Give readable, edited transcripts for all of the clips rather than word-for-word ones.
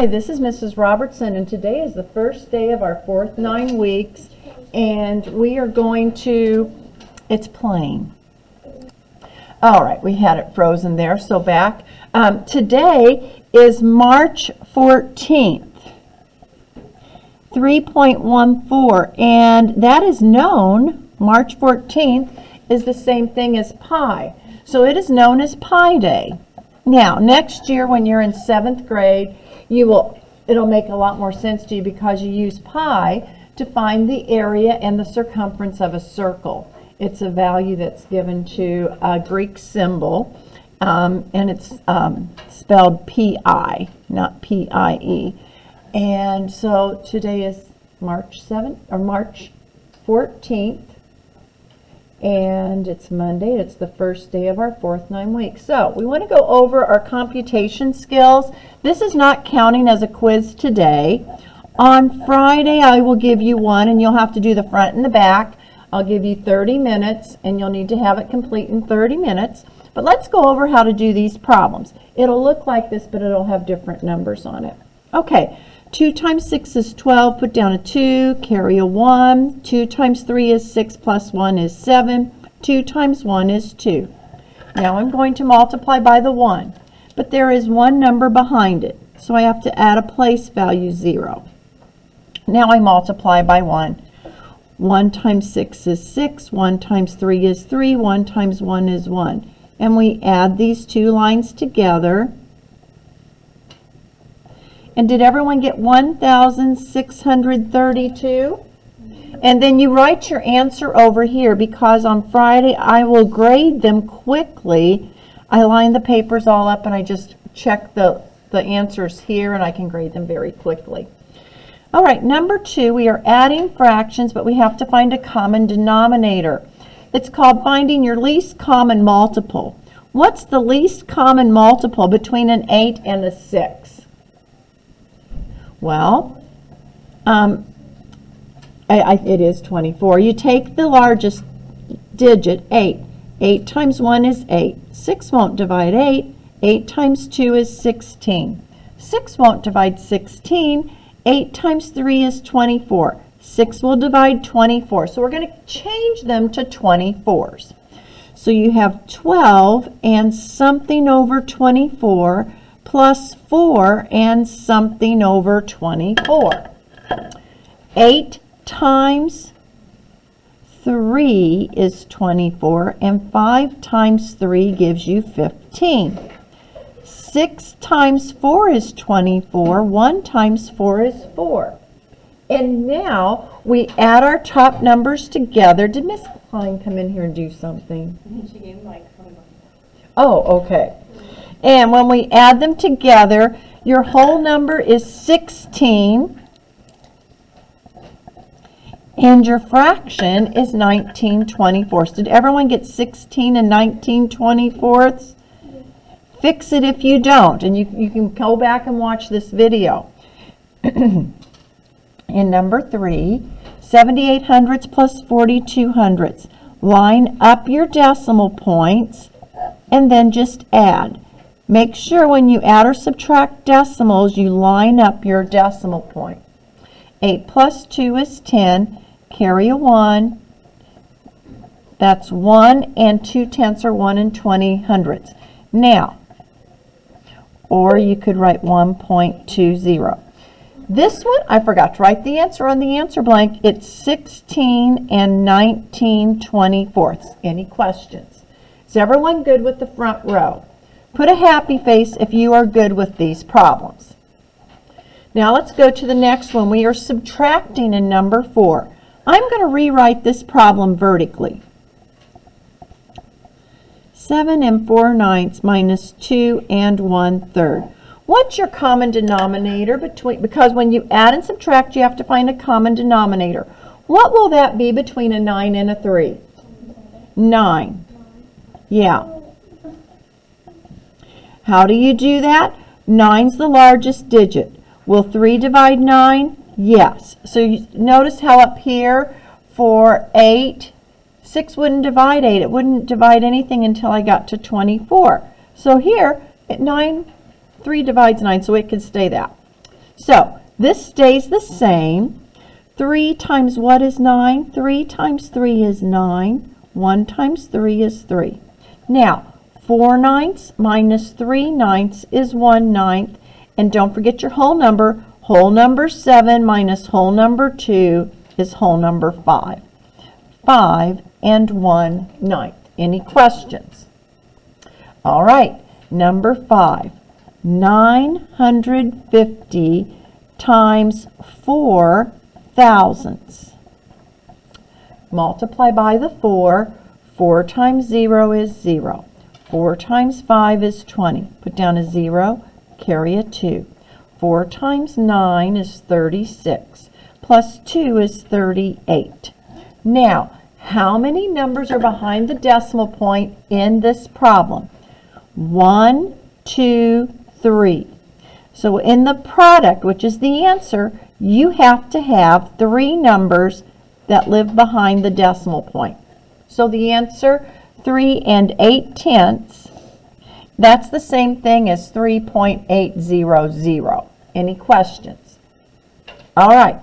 Hi, this is Mrs. Robertson, and today is the first day of our fourth 9 weeks, and we are going to, it's playing. All right, we had it frozen there, so back. Today is March 14th, 3.14, and that is known, March 14th is the same thing as pi, so it is known as Pi Day. Now, next year when you're in 7th grade, it'll make a lot more sense to you because you use pi to find the area and the circumference of a circle. It's a value that's given to a Greek symbol, and it's spelled P-I, not P-I-E. And so today is March 14th, and it's Monday. It's the first day of our fourth 9 weeks. So we want to go over our computation skills. This is not counting as a quiz today. On Friday, I will give you one, and you'll have to do the front and the back. I'll give you 30 minutes, and you'll need to have it complete in 30 minutes. But let's go over how to do these problems. It'll look like this, but it'll have different numbers on it. Okay, 2 times 6 is 12. Put down a 2, carry a 1. 2 times 3 is 6 plus 1 is 7. 2 times 1 is 2. Now I'm going to multiply by the 1, but there is one number behind it, so I have to add a place value 0. Now I multiply by 1. 1 times 6 is 6, 1 times 3 is 3, 1 times 1 is 1. And we add these two lines together. And did everyone get 1,632? And then you write your answer over here, because on Friday I will grade them quickly. I line the papers all up and I just check the answers here, and I can grade them very quickly. All right, number 2, we are adding fractions, but we have to find a common denominator. It's called finding your least common multiple. What's the least common multiple between an 8 and a 6? Well, it is 24. You take the largest digit, 8. 8 times 1 is 8. 6 won't divide 8. 8 times 2 is 16. 6 won't divide 16. 8 times 3 is 24. 6 will divide 24. So we're going to change them to 24s. So you have 12 and something over 24 plus 4 and something over 24. 8 times 3 is 24, and 5 times 3 gives you 15. 6 times 4 is 24. 1 times 4 is 4. And now we add our top numbers together. Did Miss Klein come in here and do something? She gave like Oh, okay. And when we add them together, your whole number is 16. And your fraction is 19/24. Did everyone get 16 and 19/24? Fix it if you don't, and you can go back and watch this video. In number 3, 78 hundredths plus 42 hundredths. Line up your decimal points and then just add. Make sure when you add or subtract decimals, you line up your decimal point. 8 plus 2 is 10. Carry a 1. That's 1 and 2/10 are 1 and 20 hundredths. Now, or you could write 1.20. This one, I forgot to write the answer on the answer blank. It's 16 and 19/24. Any questions? Is everyone good with the front row? Put a happy face if you are good with these problems. Now let's go to the next one. We are subtracting in number 4. I'm going to rewrite this problem vertically. 7 and 4/9 minus 2 and 1/3. What's your common denominator between, because when you add and subtract, you have to find a common denominator. What will that be between a 9 and a 3? 9. Yeah. How do you do that? 9's the largest digit. Will 3 divide 9? Yes. So you notice how up here for 8, 6 wouldn't divide 8. It wouldn't divide anything until I got to 24. So here at 9, 3 divides 9, so it can stay that. So this stays the same. 3 times what is 9? 3 times 3 is 9. 1 times 3 is 3. Now, 4/9 minus 3/9 is 1/9. And don't forget your whole number. Whole number 7 minus whole number 2 is whole number 5. 5 and 1/9. Any questions? All right, number 5. 950 times 4 thousandths. Multiply by the 4. 4 times 0 is 0. 4 times 5 is 20. Put down a 0, carry a 2. 4 times 9 is 36. Plus 2 is 38. Now, how many numbers are behind the decimal point in this problem? 1, 2, 3. So in the product, which is the answer, you have to have 3 numbers that live behind the decimal point. So the answer, 3 8/10, that's the same thing as 3.800. Any questions? All right.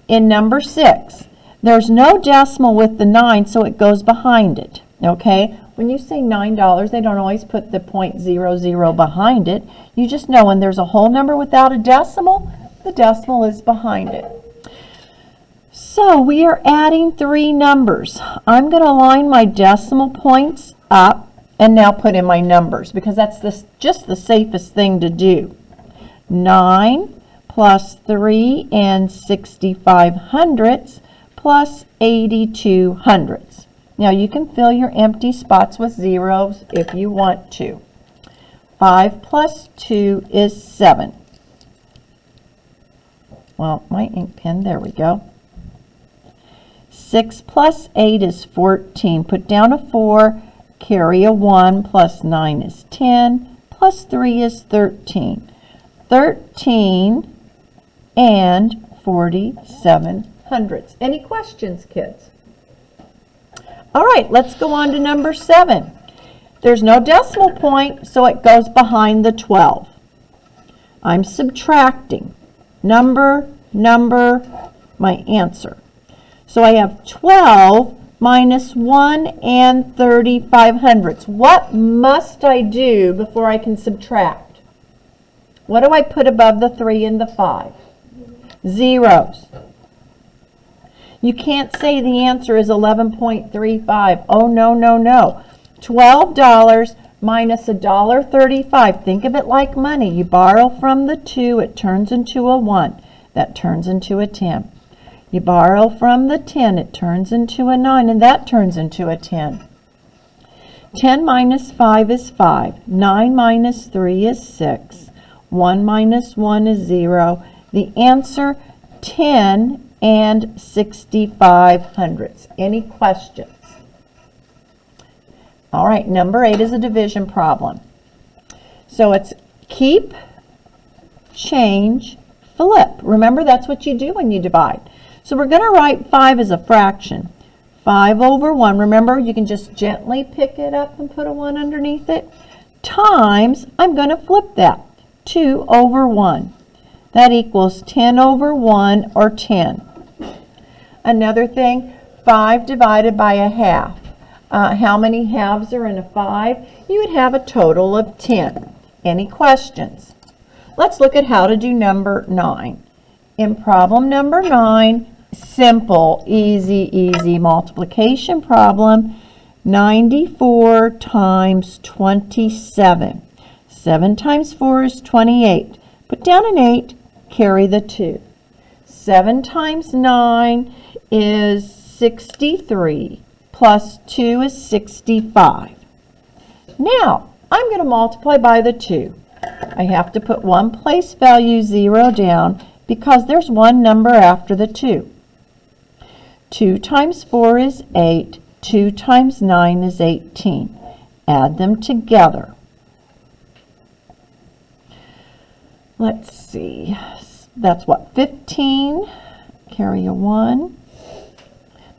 In number 6, there's no decimal with the 9, so it goes behind it. Okay? When you say $9, they don't always put the .00 behind it. You just know when there's a whole number without a decimal, the decimal is behind it. So we are adding 3 numbers. I'm going to line my decimal points up and now put in my numbers because that's just the safest thing to do. 9 plus 3 65/100 plus 82/100. Now you can fill your empty spots with zeros if you want to. 5 plus 2 is 7. Well, my ink pen, there we go. 6 plus 8 is 14. Put down a 4, carry a 1, plus 9 is 10, plus 3 is 13. 13 and 47/100. Any questions, kids? All right, let's go on to number 7. There's no decimal point, so it goes behind the 12. I'm subtracting number, my answer. So I have 12 minus 1 and 35/100. What must I do before I can subtract? What do I put above the 3 and the 5? Zeros. You can't say the answer is 11.35. Oh, no, no, no. $12 minus $1.35. Think of it like money. You borrow from the 2, it turns into a 1. That turns into a 10. You borrow from the 10, it turns into a 9, and that turns into a 10. 10 minus 5 is 5. 9 minus 3 is 6. 1 minus 1 is 0. The answer, 10 and 65/100. Any questions? All right, number 8 is a division problem. So it's keep, change, flip. Remember, that's what you do when you divide. So we're going to write 5 as a fraction. 5/1. Remember, you can just gently pick it up and put a 1 underneath it. Times, I'm going to flip that. 2/1. That equals 10/1 or 10. Another thing, 5 divided by a half. How many halves are in a 5? You would have a total of 10. Any questions? Let's look at how to do number 9. In problem number 9, simple, easy multiplication problem. 94 times 27. 7 times 4 is 28. Put down an 8, carry the 2. 7 times 9 is 63, plus 2 is 65. Now, I'm going to multiply by the 2. I have to put one place value 0 down because there's one number after the 2. 2 times 4 is 8. 2 times 9 is 18. Add them together. Let's see. That's what, 15? Carry a 1.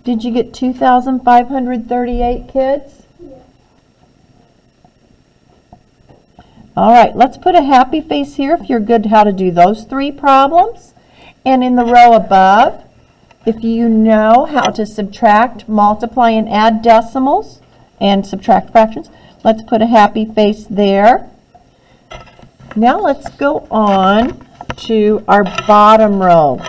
Did you get 2,538, kids? All right, let's put a happy face here if you're good how to do those 3 problems. And in the row above, if you know how to subtract, multiply, and add decimals and subtract fractions, let's put a happy face there. Now let's go on to our bottom row.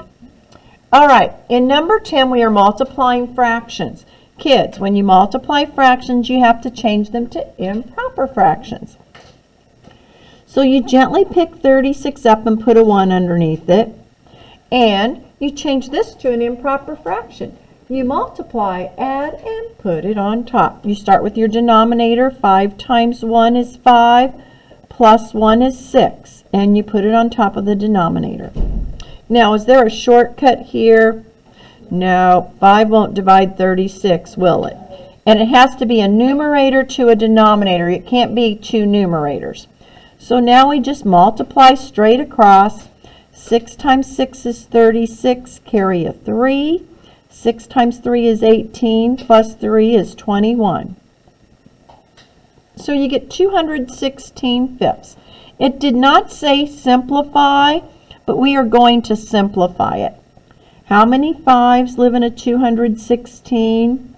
All right, in number 10, we are multiplying fractions. Kids, when you multiply fractions, you have to change them to improper fractions. So you gently pick 36 up and put a 1 underneath it, and you change this to an improper fraction. You multiply, add, and put it on top. You start with your denominator. 5 times 1 is 5, plus 1 is 6, and you put it on top of the denominator. Now, is there a shortcut here? No, 5 won't divide 36, will it? And it has to be a numerator to a denominator. It can't be 2 numerators. So now we just multiply straight across. 6 times 6 is 36, carry a 3. 6 times 3 is 18, plus 3 is 21. So you get 216/5. It did not say simplify, but we are going to simplify it. How many 5s live in a 216?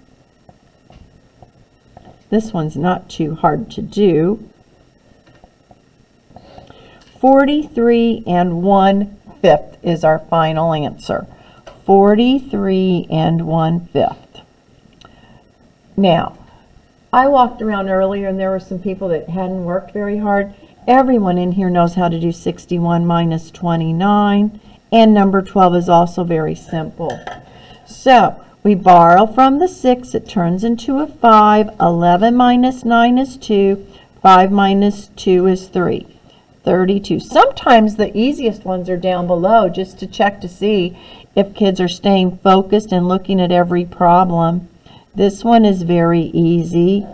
This one's not too hard to do. 43 1/5 is our final answer. 43 1/5. Now, I walked around earlier and there were some people that hadn't worked very hard. Everyone in here knows how to do 61 minus 29, and number 12 is also very simple. So, we borrow from the 6, it turns into a 5. 11 minus 9 is 2. 5 minus 2 is 3. 32. Sometimes the easiest ones are down below just to check to see if kids are staying focused and looking at every problem. This one is very easy.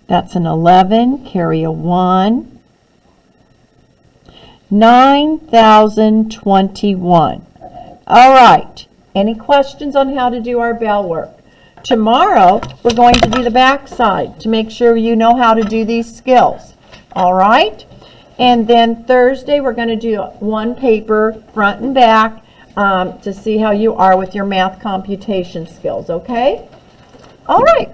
That's an 11, carry a 1. 9,021. All right. Any questions on how to do our bell work? Tomorrow, we're going to do the back side to make sure you know how to do these skills. All right? And then Thursday, we're going to do one paper, front and back, to see how you are with your math computation skills, okay? All right.